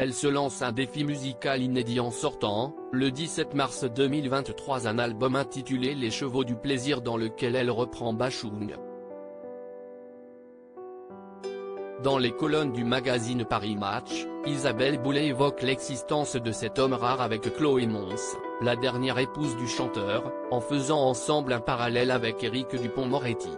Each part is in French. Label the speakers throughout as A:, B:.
A: elle se lance un défi musical inédit en sortant, le 17 mars 2023 un album intitulé Les Chevaux du Plaisir dans lequel elle reprend Bachung. Dans les colonnes du magazine Paris Match, Isabelle Boulay évoque l'existence de cet homme rare avec Chloé Mons, la dernière épouse du chanteur, en faisant ensemble un parallèle avec Éric Dupond-Moretti.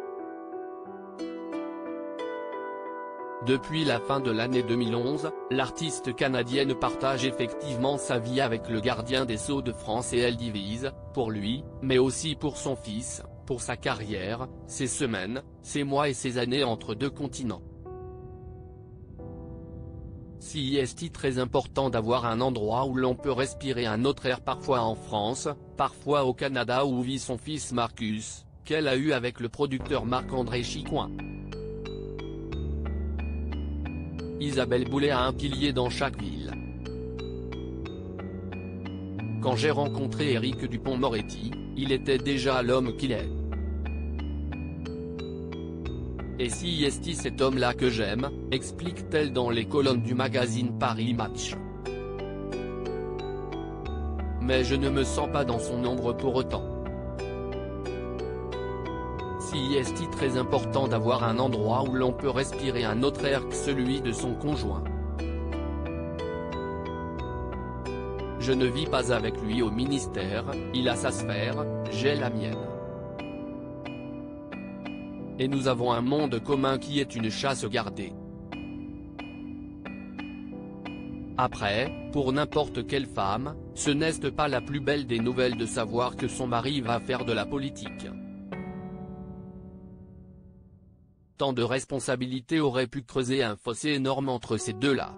A: Depuis la fin de l'année 2011, l'artiste canadienne partage effectivement sa vie avec le gardien des Sceaux de France et elle divise, pour lui, mais aussi pour son fils, pour sa carrière, ses semaines, ses mois et ses années entre deux continents. Si est très important d'avoir un endroit où l'on peut respirer un autre air, parfois en France, parfois au Canada où vit son fils Marcus, qu'elle a eu avec le producteur Marc-André Chicoin. Isabelle Boulay a un pilier dans chaque ville. Quand j'ai rencontré Éric Dupond-Moretti, il était déjà l'homme qu'il est. Et si est cet homme-là que j'aime, explique-t-elle dans les colonnes du magazine Paris Match. Mais je ne me sens pas dans son ombre pour autant. Si est très important d'avoir un endroit où l'on peut respirer un autre air que celui de son conjoint. Je ne vis pas avec lui au ministère, il a sa sphère, j'ai la mienne. Et nous avons un monde commun qui est une chasse gardée. Après, pour n'importe quelle femme, ce n'est pas la plus belle des nouvelles de savoir que son mari va faire de la politique. Tant de responsabilités auraient pu creuser un fossé énorme entre ces deux-là.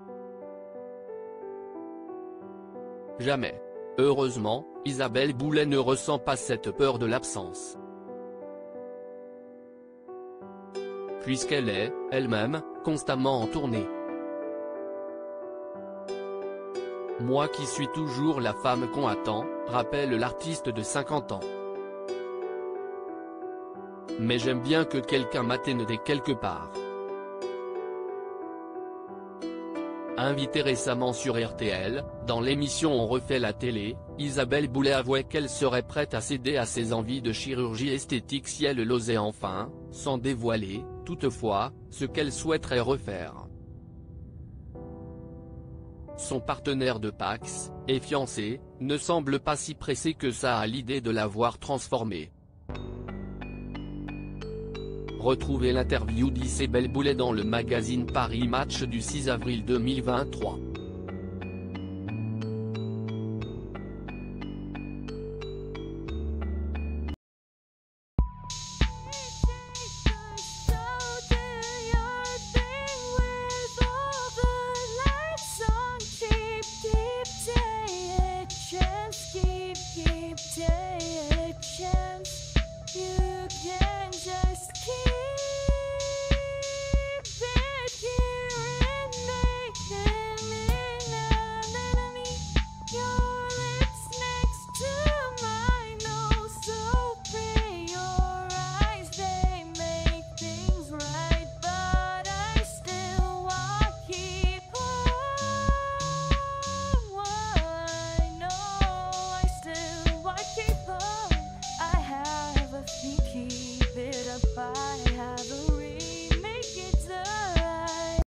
A: Jamais. Heureusement, Isabelle Boulay ne ressent pas cette peur de l'absence. Puisqu'elle est, elle-même, constamment en tournée. Moi qui suis toujours la femme qu'on attend, rappelle l'artiste de 50 ans. Mais j'aime bien que quelqu'un m'atteigne dès quelque part. Invitée récemment sur RTL, dans l'émission On refait la télé, Isabelle Boulay avouait qu'elle serait prête à céder à ses envies de chirurgie esthétique si elle l'osait enfin, sans dévoiler, toutefois, ce qu'elle souhaiterait refaire. Son partenaire de Pax, et fiancé, ne semble pas si pressé que ça à l'idée de la voir transformée. Retrouvez l'interview d'Isabelle Boulay dans le magazine Paris Match du 6 avril 2023.